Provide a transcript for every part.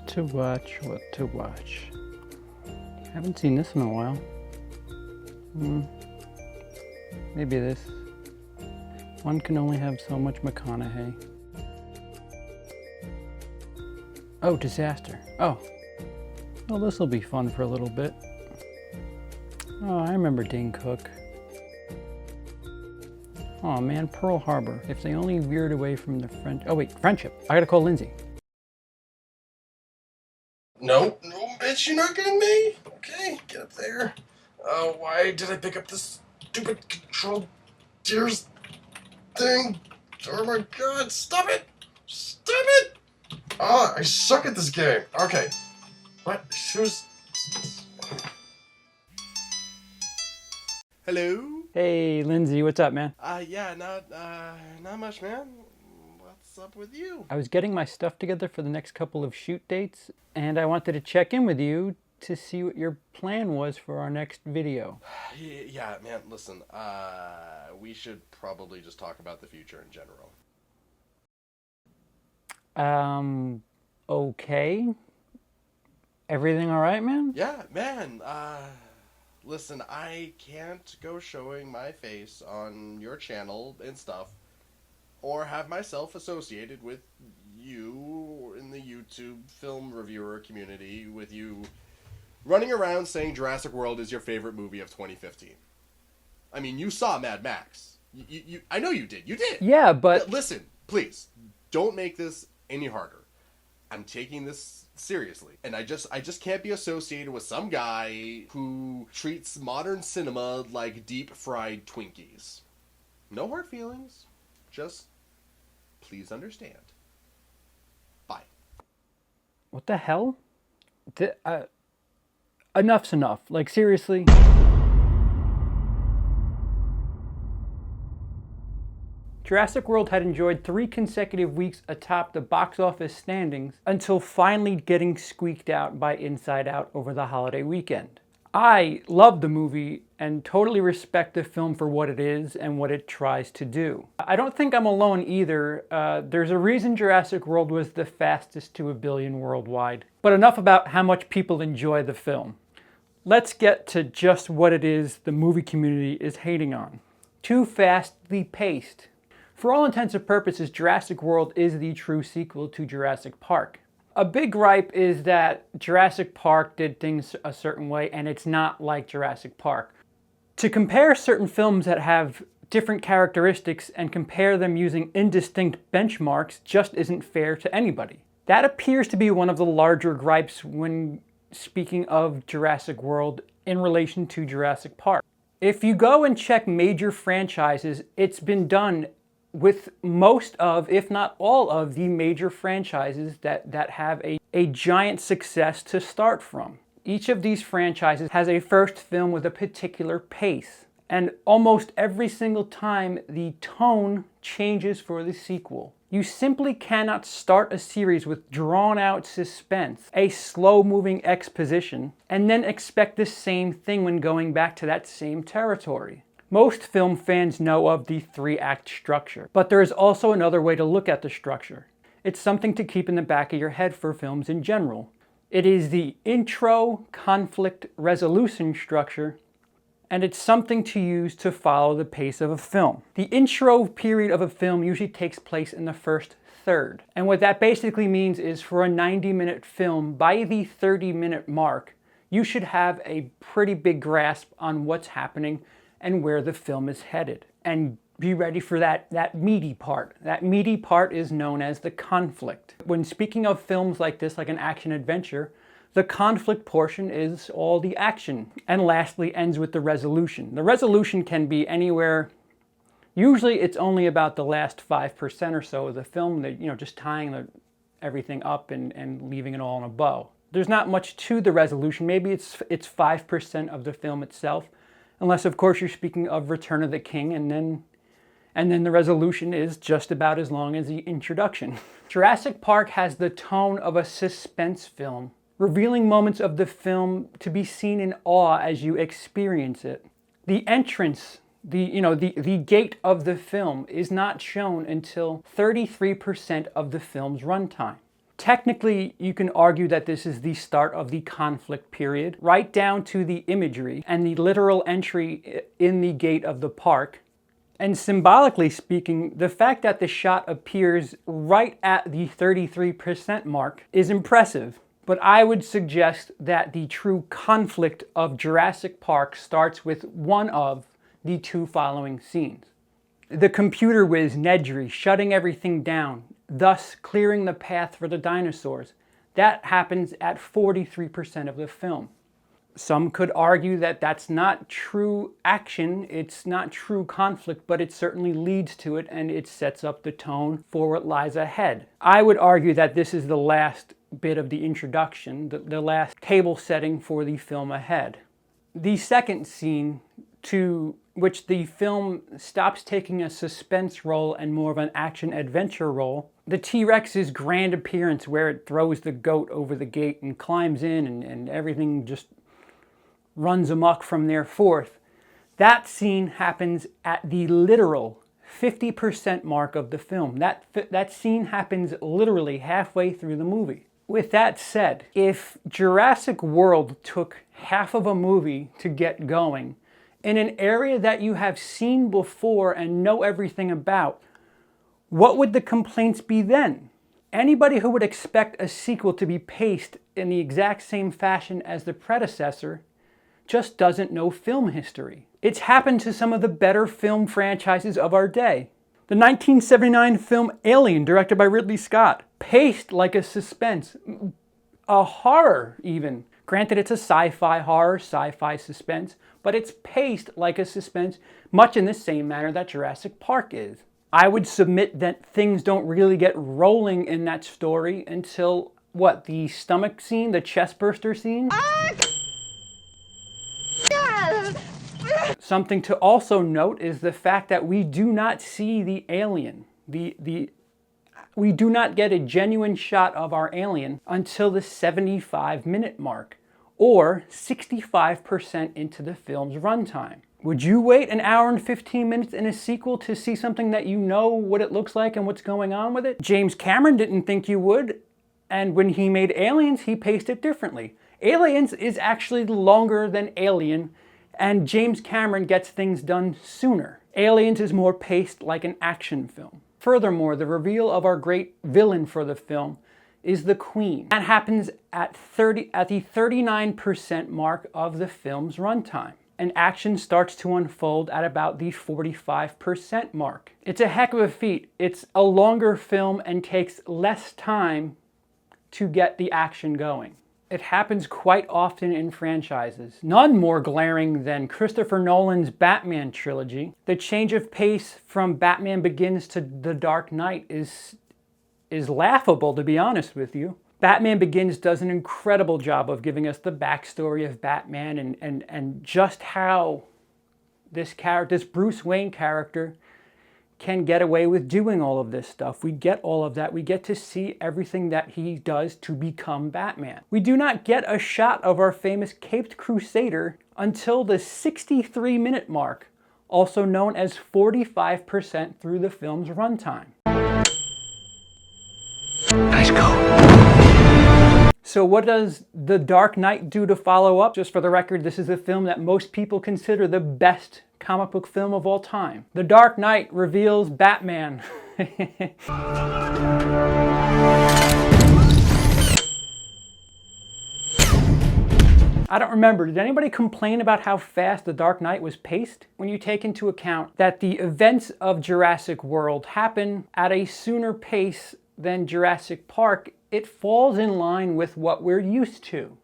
What to watch, what to watch. Haven't seen this in a while. Maybe this. One can only have so much McConaughey. Oh, Disaster. Oh. Well, this'll be fun for a little bit. Oh, I remember Dane Cook. Oh man, Pearl Harbor. If they only veered away from the French... Oh wait, Friendship. I gotta call Lindsay. No, bitch, you're not getting me. Okay, get up there. Why did I pick up this stupid control gears thing? Oh my god, stop it! Stop it! Ah, I suck at this game. Okay. What? Who's... Hello? Hey, Lindsay, what's up, man? Yeah, not much, man. What's up with you? I was getting my stuff together for the next couple of shoot dates, and I wanted to check in with you to see what your plan was for our next video. Yeah, man, listen, we should probably just talk about the future in general. Okay. Everything all right, man? Yeah, man, listen, I can't go showing my face on your channel and stuff, or have myself associated with you in the YouTube film reviewer community, with you running around saying Jurassic World is your favorite movie of 2015. I mean, you saw Mad Max. I know you did. You did. Yeah, but... Listen, please, don't make this any harder. I'm taking this seriously. And I just can't be associated with some guy who treats modern cinema like deep-fried Twinkies. No hard feelings. Just please understand. Bye. What the hell? Enough's enough. Like, seriously? Jurassic World had enjoyed 3 consecutive weeks atop the box office standings until finally getting squeaked out by Inside Out over the holiday weekend. I love the movie and totally respect the film for what it is and what it tries to do. I don't think I'm alone either. There's a reason Jurassic World was the fastest to 1 billion worldwide. But enough about how much people enjoy the film. Let's get to just what it is the movie community is hating on. Too fastly paced. For all intents and purposes, Jurassic World is the true sequel to Jurassic Park. A big gripe is that Jurassic Park did things a certain way and it's not like Jurassic Park. To compare certain films that have different characteristics and compare them using indistinct benchmarks just isn't fair to anybody. That appears to be one of the larger gripes when speaking of Jurassic World in relation to Jurassic Park. If you go and check major franchises, it's been done with most of, if not all of, the major franchises that have a giant success to start from. Each of these franchises has a first film with a particular pace, and almost every single time the tone changes for the sequel. You simply cannot start a series with drawn-out suspense, a slow-moving exposition, and then expect the same thing when going back to that same territory. Most film fans know of the 3-act structure, but there is also another way to look at the structure. It's something to keep in the back of your head for films in general. It is the intro, conflict, resolution structure, and it's something to use to follow the pace of a film. The intro period of a film usually takes place in the first third. And what that basically means is for a 90-minute film, by the 30-minute mark, you should have a pretty big grasp on what's happening and where the film is headed. And be ready for that meaty part. That meaty part is known as the conflict. When speaking of films like this, like an action-adventure, the conflict portion is all the action. And lastly, ends with the resolution. The resolution can be anywhere. Usually it's only about the last 5% or so of the film, that, just tying everything up and leaving it all in a bow. There's not much to the resolution. Maybe it's 5% of the film itself. Unless, of course, you're speaking of Return of the King, and then the resolution is just about as long as the introduction. Jurassic Park has the tone of a suspense film, revealing moments of the film to be seen in awe as you experience it. The entrance, the gate of the film is not shown until 33% of the film's runtime. Technically, you can argue that this is the start of the conflict period, right down to the imagery and the literal entry in the gate of the park. And symbolically speaking, the fact that the shot appears right at the 33% mark is impressive. But I would suggest that the true conflict of Jurassic Park starts with one of the two following scenes. The computer whiz Nedry shutting everything down, thus clearing the path for the dinosaurs. That happens at 43% of the film. Some could argue that that's not true action, it's not true conflict, but it certainly leads to it and it sets up the tone for what lies ahead. I would argue that this is the last bit of the introduction, the last table setting for the film ahead. The second scene, to which the film stops taking a suspense role and more of an action-adventure role, the T-Rex's grand appearance where it throws the goat over the gate and climbs in and everything just runs amok from there forth. That scene happens at the literal 50% mark of the film. That scene happens literally halfway through the movie. With that said, if Jurassic World took half of a movie to get going, in an area that you have seen before and know everything about, what would the complaints be then? Anybody who would expect a sequel to be paced in the exact same fashion as the predecessor just doesn't know film history. It's happened to some of the better film franchises of our day. The 1979 film Alien, directed by Ridley Scott, paced like a suspense, a horror even. Granted, it's a sci-fi horror, sci-fi suspense, but it's paced like a suspense, much in the same manner that Jurassic Park is. I would submit that things don't really get rolling in that story until, what, the stomach scene, the chest burster scene? Something to also note is the fact that we do not see the alien. We do not get a genuine shot of our alien until the 75-minute mark, or 65% into the film's runtime. Would you wait an hour and 15 minutes in a sequel to see something that you know what it looks like and what's going on with it? James Cameron didn't think you would, and when he made Aliens, he paced it differently. Aliens is actually longer than Alien, and James Cameron gets things done sooner. Aliens is more paced like an action film. Furthermore, the reveal of our great villain for the film is the Queen. That happens at the 39% mark of the film's runtime, and action starts to unfold at about the 45% mark. It's a heck of a feat. It's a longer film and takes less time to get the action going. It happens quite often in franchises. None more glaring than Christopher Nolan's Batman trilogy. The change of pace from Batman Begins to The Dark Knight is laughable, to be honest with you. Batman Begins does an incredible job of giving us the backstory of Batman and just how this Bruce Wayne character can get away with doing all of this stuff. We get all of that. We get to see everything that he does to become Batman. We do not get a shot of our famous Caped Crusader until the 63-minute mark, also known as 45% through the film's runtime. Nice go. So what does The Dark Knight do to follow up? Just for the record, this is a film that most people consider the best comic book film of all time. The Dark Knight reveals Batman. I don't remember, did anybody complain about how fast The Dark Knight was paced? When you take into account that the events of Jurassic World happen at a sooner pace than Jurassic Park, it falls in line with what we're used to.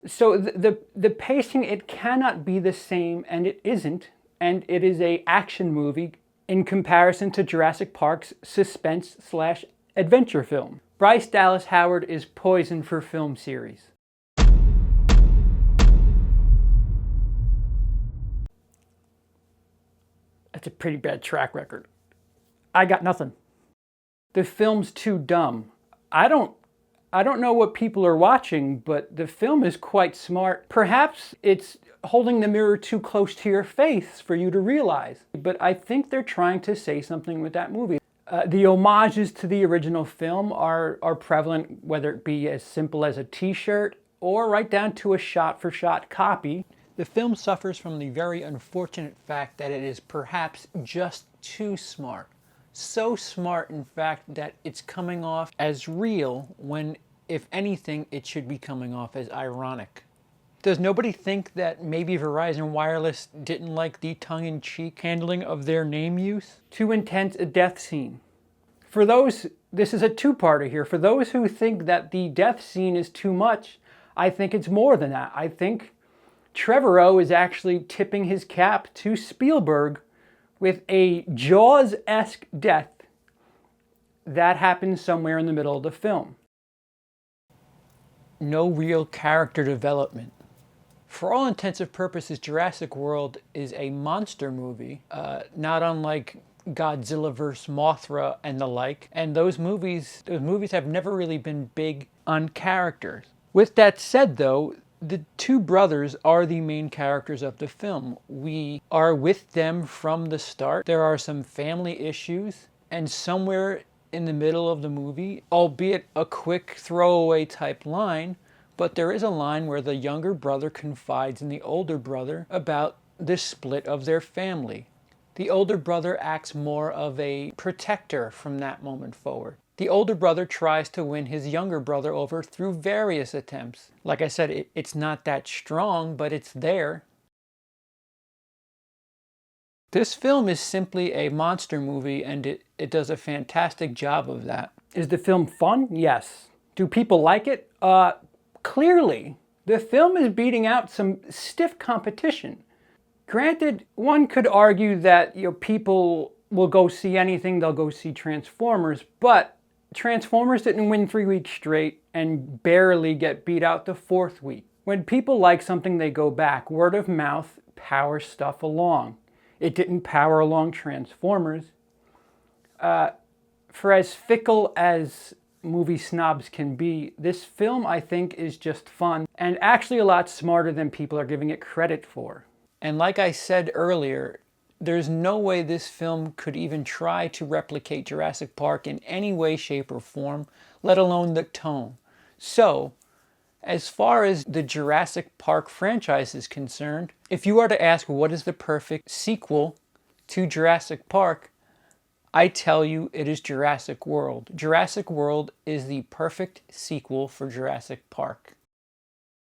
So the pacing, it cannot be the same, and it isn't, and it is an action movie in comparison to Jurassic Park's suspense/adventure film. Bryce Dallas Howard is poison for film series. That's a pretty bad track record. I got nothing. The film's too dumb. I don't I don't know what people are watching, but the film is quite smart. Perhaps it's holding the mirror too close to your face for you to realize, but I think they're trying to say something with that movie. The homages to the original film are prevalent, whether it be as simple as a t-shirt or right down to a shot-for-shot copy. The film suffers from the very unfortunate fact that it is perhaps just too smart. So smart, in fact, that it's coming off as real when, if anything, it should be coming off as ironic. Does nobody think that maybe Verizon Wireless didn't like the tongue-in-cheek handling of their name use? Too intense a death scene. For those, this is a two-parter here. For those who think that the death scene is too much, I think it's more than that. I think Trevorrow is actually tipping his cap to Spielberg with a Jaws-esque death that happens somewhere in the middle of the film. No real character development. For all intents and purposes, Jurassic World is a monster movie, not unlike Godzilla vs. Mothra and the like. And those movies have never really been big on characters. With that said, though, the two brothers are the main characters of the film. We are with them from the start. There are some family issues, and somewhere in the middle of the movie, albeit a quick throwaway type line, but there is a line where the younger brother confides in the older brother about the split of their family. The older brother acts more of a protector from that moment forward. The older brother tries to win his younger brother over through various attempts. Like I said, it's not that strong, but it's there. This film is simply a monster movie, and it does a fantastic job of that. Is the film fun? Yes. Do people like it? Clearly. The film is beating out some stiff competition. Granted, one could argue that people will go see anything, they'll go see Transformers, but Transformers didn't win 3 weeks straight and barely get beat out the 4th week. When people like something, they go back. Word of mouth powers stuff along. It didn't power along Transformers. For as fickle as movie snobs can be, this film, I think, is just fun and actually a lot smarter than people are giving it credit for. And like I said earlier, there's no way this film could even try to replicate Jurassic Park in any way, shape, or form, let alone the tone. So, as far as the Jurassic Park franchise is concerned, if you are to ask what is the perfect sequel to Jurassic Park, I tell you it is Jurassic World. Jurassic World is the perfect sequel for Jurassic Park.